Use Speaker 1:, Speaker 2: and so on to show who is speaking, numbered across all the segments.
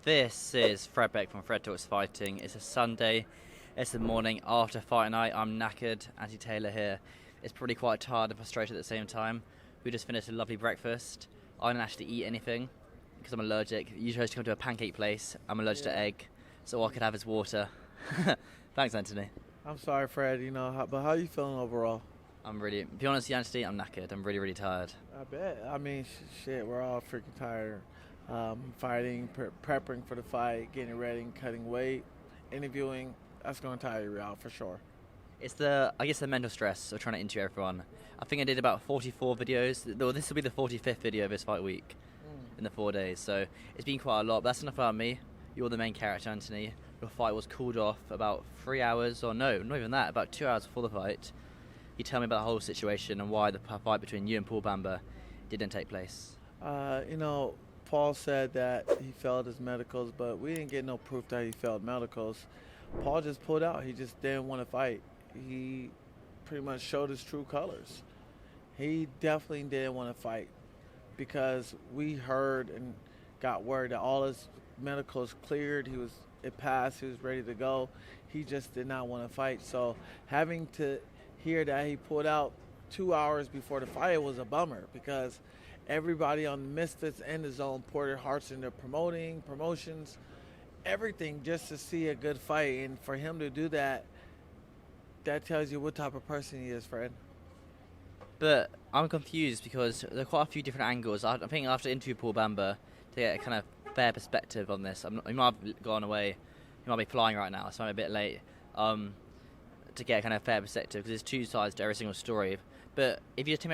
Speaker 1: This is Fred Beck from Fred Talks Fighting. It's a Sunday. It's the morning after fight night. I'm knackered. Andy Taylor here. It's probably quite tired and frustrated at the same time. We just finished a lovely breakfast. I didn't actually eat anything because I'm allergic. You chose to come to a pancake place. I'm allergic to egg, so all I could have is water. Thanks, Anthony.
Speaker 2: I'm sorry, Fred. But how are you feeling overall?
Speaker 1: To be honest with you, Anthony, I'm knackered. I'm really tired.
Speaker 2: I bet. I mean, shit, we're all freaking tired. Fighting, prepping for the fight, getting ready, cutting weight, interviewing. That's going to tire you out for sure.
Speaker 1: It's the mental stress of trying to interview everyone. I think I did about 44 videos. Well, this will be the 45th video of this fight week in the 4 days. So it's been quite a lot. But that's enough about me. You're the main character, Anthony. Your fight was called off about 3 hours, or no, not even that, about 2 hours before the fight. You tell me about the whole situation and why the fight between you and Paul Bamba didn't take place.
Speaker 2: Paul said that he failed his medicals, but we didn't get no proof that he failed medicals. Paul just pulled out. He just didn't want to fight. He pretty much showed his true colors. He definitely didn't want to fight because we heard and got word that all his medicals cleared. It passed. He was ready to go. He just did not want to fight. So having to hear that he pulled out 2 hours before the fight was a bummer because everybody on the Misfits and the Zone poured their hearts into promotions, everything just to see a good fight. And for him to do that, that tells you what type of person he is, Fred.
Speaker 1: But I'm confused because there are quite a few different angles. I think I have to interview Paul Bamba to get a kind of fair perspective on this. He might have gone away. He might be flying right now, so I'm a bit late to get a kind of fair perspective because there's two sides to every single story. But if you just take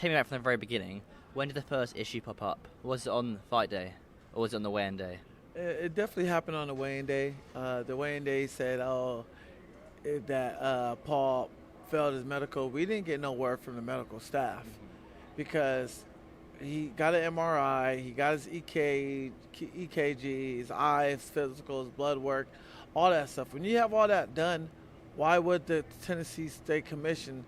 Speaker 1: me back from the very beginning, when did the first issue pop up? Was it on fight day or was it on the weigh-in day?
Speaker 2: It definitely happened on the weigh-in day. The weigh-in day said that Paul failed his medical. We didn't get no word from the medical staff because he got an MRI, he got his EKG, his eyes, physicals, blood work, all that stuff. When you have all that done, why would the Tennessee State Commission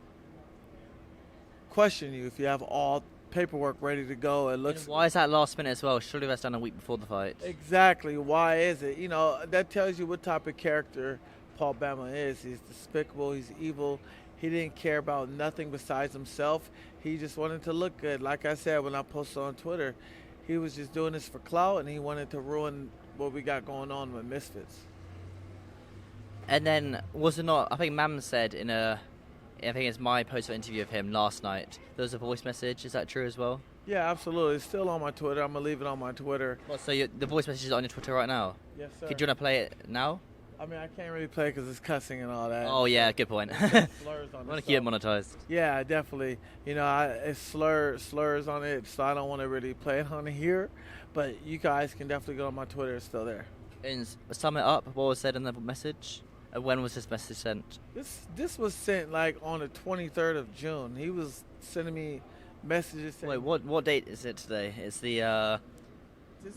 Speaker 2: question you if you have all paperwork ready to go?
Speaker 1: Why is that last minute as well? Surely that's done a week before the fight.
Speaker 2: Exactly. Why is it? That tells you what type of character Paul Bamba is. He's despicable. He's evil. He didn't care about nothing besides himself. He just wanted to look good. Like I said when I posted on Twitter, he was just doing this for clout, and he wanted to ruin what we got going on with Misfits.
Speaker 1: And then, was it not, I think Mam said I think it's my post interview of him last night, there was a voice message. Is that true as well?
Speaker 2: Yeah, absolutely. It's still on my Twitter. I'm going to leave it on my Twitter.
Speaker 1: Well, so the voice message is on your Twitter right now?
Speaker 2: Yes, sir.
Speaker 1: Could you want to play it now?
Speaker 2: I mean, I can't really play because it's cussing and all that.
Speaker 1: Oh, yeah, good point.
Speaker 2: Slurs on
Speaker 1: I
Speaker 2: it.
Speaker 1: want to keep it monetized.
Speaker 2: Yeah, definitely. It's slurs on it, so I don't want to really play it on here. But you guys can definitely go on my Twitter. It's still there.
Speaker 1: And sum it up, what was said in the message? When was this message sent?
Speaker 2: This was sent like on the 23rd of June. He was sending me messages saying...
Speaker 1: Wait, what date is it today? It's the...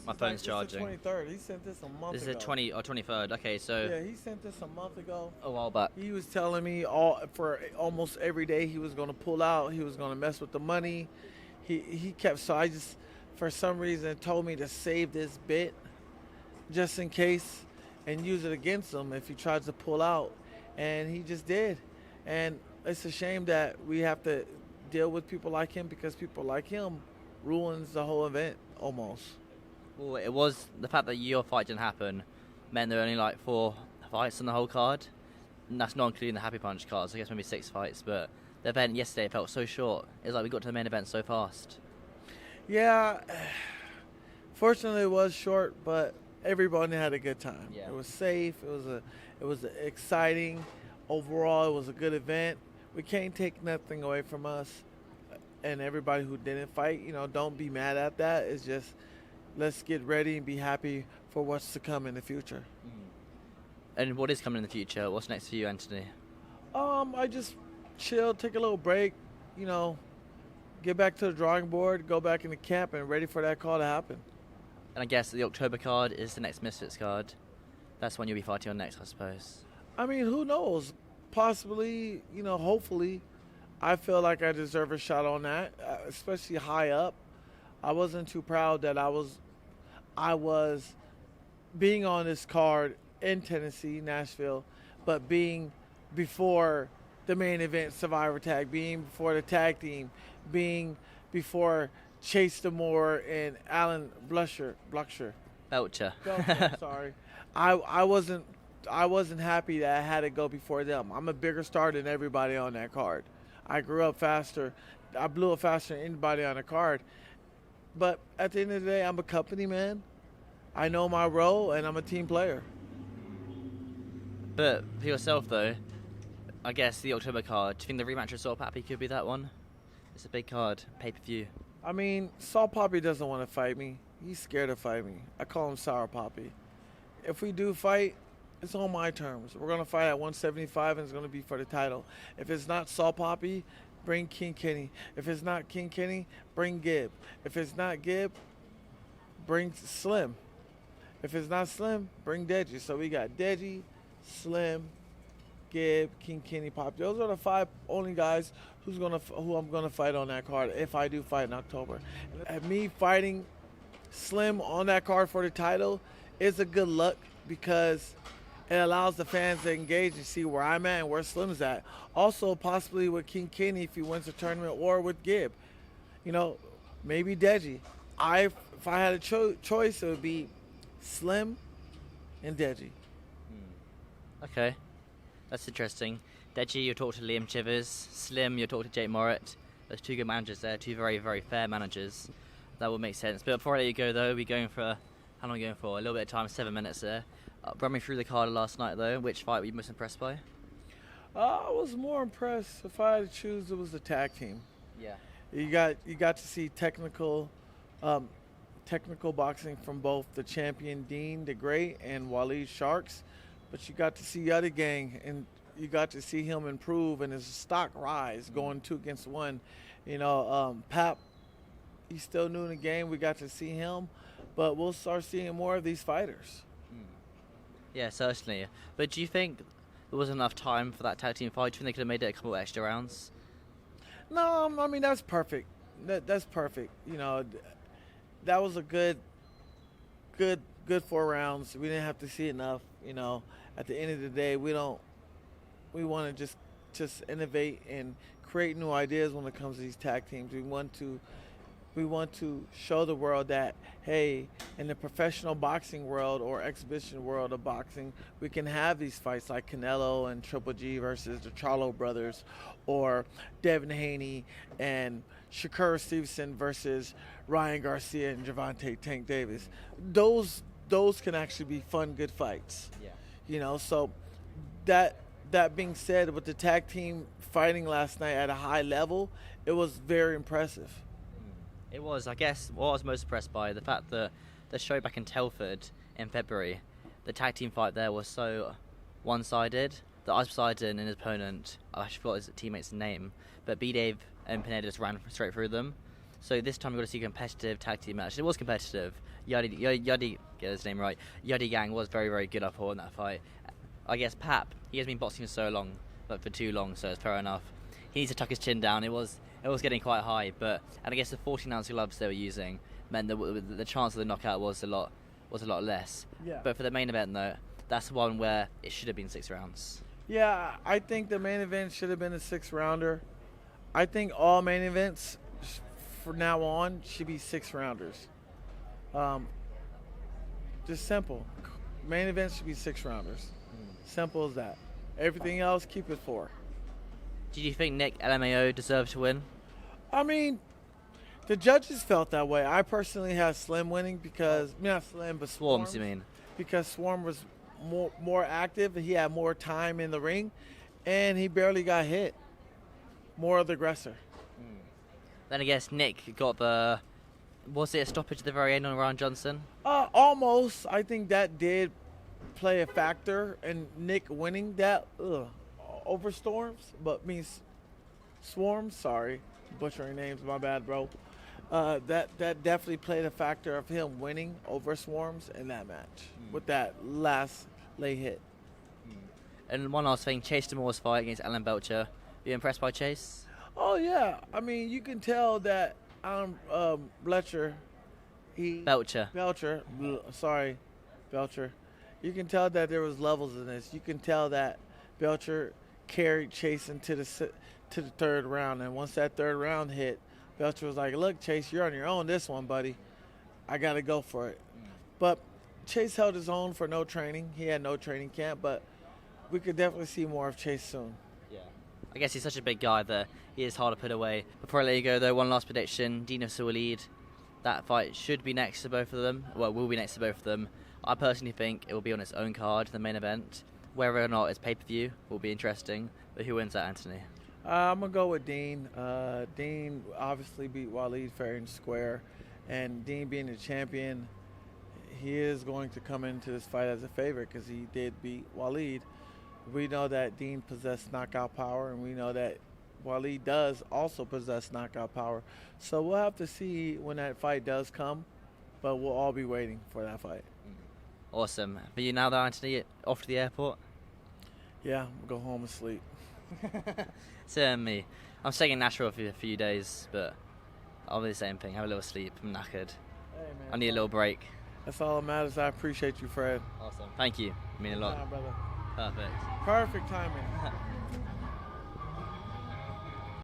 Speaker 1: my phone's charging.
Speaker 2: This is the 23rd. He sent this a month ago.
Speaker 1: This is the 20 or 23rd. Okay, so...
Speaker 2: Yeah, he sent this a month ago.
Speaker 1: A while back.
Speaker 2: He was telling me for almost every day he was going to pull out. He was going to mess with the money. He kept... So I just, for some reason, told me to save this bit just in case and use it against him if he tries to pull out. And he just did. And it's a shame that we have to deal with people like him because people like him ruins the whole event almost.
Speaker 1: Well, it was the fact that your fight didn't happen meant there were only like 4 fights on the whole card. And that's not including the Happy Punch cards. I guess maybe 6 fights. But the event yesterday felt so short. It was like we got to the main event so fast.
Speaker 2: Yeah. Fortunately, it was short, but everybody had a good time.
Speaker 1: Yeah.
Speaker 2: It was safe. It was exciting. Overall, it was a good event. We can't take nothing away from us. And everybody who didn't fight, don't be mad at that. It's just let's get ready and be happy for what's to come in the future.
Speaker 1: And what is coming in the future? What's next for you, Anthony?
Speaker 2: I just chill, take a little break, get back to the drawing board, go back into camp, and ready for that call to happen.
Speaker 1: And I guess the October card is the next Misfits card. That's when you'll be fighting on next, I suppose.
Speaker 2: I mean, who knows? Possibly, hopefully. I feel like I deserve a shot on that, especially high up. I wasn't too proud that I was being on this card in Tennessee, Nashville, but being before the main event Survivor Tag, being before the tag team, being before Chase Demore and Alan Blucher.
Speaker 1: Belcher.
Speaker 2: I'm sorry. I wasn't happy that I had to go before them. I'm a bigger star than everybody on that card. I grew up faster. I blew up faster than anybody on the card. But at the end of the day, I'm a company man. I know my role, and I'm a team player.
Speaker 1: But for yourself, though, I guess the October card, do you think the rematch of Saul Pappy could be that one? It's a big card, pay-per-view.
Speaker 2: I mean, Saul Poppy doesn't want to fight me. He's scared to fight me. I call him Sour Poppy. If we do fight, it's on my terms. We're going to fight at 175, and it's going to be for the title. If it's not Saul Poppy, bring King Kenny. If it's not King Kenny, bring Gibb. If it's not Gibb, bring Slim. If it's not Slim, bring Deji. So we got Deji, Slim, Gibb, King Kenny, Pop. Those are the 5 only guys who I'm gonna fight on that card if I do fight in October. And me fighting Slim on that card for the title is a good luck because it allows the fans to engage and see where I'm at and where Slim's at. Also, possibly with King Kenny if he wins the tournament, or with Gibb. You know, maybe Deji. If I had a choice, it would be Slim and Deji.
Speaker 1: Okay, that's interesting. Deji, you'll talk to Liam Chivers. Slim, you'll talk to Jake Morit. There's 2 good managers there, 2 very, very fair managers. That would make sense. But before I let you go, though, we're going for, how long are we going for? A little bit of time, 7 minutes there. Run me through the card last night, though. Which fight were you most impressed by?
Speaker 2: I was more impressed. If I had to choose, it was the tag team.
Speaker 1: Yeah.
Speaker 2: You got to see technical boxing from both the champion Dean the Great and Waleed Sharks, but you got to see Yuddy Gang, and you got to see him improve and his stock rise going 2 against 1. You know, Pap, he's still new in the game. We got to see him, but we'll start seeing more of these fighters.
Speaker 1: Yeah, certainly. But do you think there wasn't enough time for that tag team fight? Do you think they could have made it a couple of extra rounds?
Speaker 2: No, I mean, that's perfect. That's perfect. You know, that was a good 4 rounds. We didn't have to see enough. You know, at the end of the day, we want to just innovate and create new ideas when it comes to these tag teams. We want to show the world that, hey, in the professional boxing world or exhibition world of boxing, we can have these fights like Canelo and Triple G versus the Charlo brothers, or Devin Haney and Shakur Stevenson versus Ryan Garcia and Gervonta Tank Davis. Those can actually be fun, good fights.
Speaker 1: Yeah.
Speaker 2: You know, so that being said, with the tag team fighting last night at a high level, it was very impressive.
Speaker 1: It was, I guess, what I was most impressed by, the fact that the show back in Telford in February, the tag team fight there was so one-sided that Ice Poseidon and his opponent, I actually forgot his teammate's name, but B-Dave and Pineda just ran straight through them. So this time we got to see a competitive tag team match. It was competitive. Yuddy, get his name right, Yuddy Gang was very, very good up in that fight. I guess Pap, he has been boxing for so long, but for too long, so it's fair enough. He needs to tuck his chin down. It was getting quite high, and I guess the 14-ounce gloves they were using meant that the chance of the knockout was a lot less.
Speaker 2: Yeah.
Speaker 1: But for the main event, though, that's one where it should have been 6 rounds.
Speaker 2: Yeah, I think the main event should have been a 6-rounder. I think all main events from now on should be 6-rounders. Just simple. Main events should be 6-rounders. Simple as that. Everything else, keep it 4.
Speaker 1: Did you think Nick LMAO deserved to win?
Speaker 2: I mean, the judges felt that way. I personally had Slim winning because, not Slim, but
Speaker 1: Swarms, you mean?
Speaker 2: Because Swarm was more active. He had more time in the ring, and he barely got hit. More of the aggressor.
Speaker 1: Then I guess Nick got was it a stoppage at the very end on Ryan Johnson?
Speaker 2: Almost. I think that did play a factor in Nick winning that over Storms, but means Swarms. Sorry, butchering names. My bad, bro. That definitely played a factor of him winning over Swarms in that match with that last late hit.
Speaker 1: And one last thing, Chase Demore's fight against Alan Belcher. You impressed by Chase?
Speaker 2: Oh yeah, I mean you can tell that
Speaker 1: Belcher.
Speaker 2: Sorry, Belcher. You can tell that there was levels in this. You can tell that Belcher carried Chase into to the third round, and once that third round hit, Belcher was like, "Look, Chase, you're on your own this one, buddy. I got to go for it." But Chase held his own for no training. He had no training camp, but we could definitely see more of Chase soon.
Speaker 1: Yeah. I guess he's such a big guy that he is hard to put away. Before I let you go, though, one last prediction. Dino Walid, that fight should be next to both of them. Well, will be next to both of them. I personally think it will be on its own card, the main event. Whether or not it's pay-per-view will be interesting. But who wins that, Anthony?
Speaker 2: I'm going to go with Dean. Dean obviously beat Walid fair and square. And Dean being the champion, he is going to come into this fight as a favorite because he did beat Walid. We know that Dean possessed knockout power, and we know that Walid does also possess knockout power. So we'll have to see when that fight does come, but we'll all be waiting for that fight.
Speaker 1: Awesome. For you now, though, Anthony, off to the airport?
Speaker 2: Yeah, we'll go home and sleep.
Speaker 1: Same me. I'm staying in Nashville for a few days, but I'll be the same thing. Have a little sleep. I'm knackered.
Speaker 2: Hey, man,
Speaker 1: I need a little break.
Speaker 2: That's all that matters. I appreciate you, Fred.
Speaker 1: Awesome. Thank you. You mean a lot.
Speaker 2: Anytime, brother.
Speaker 1: Perfect.
Speaker 2: Perfect timing.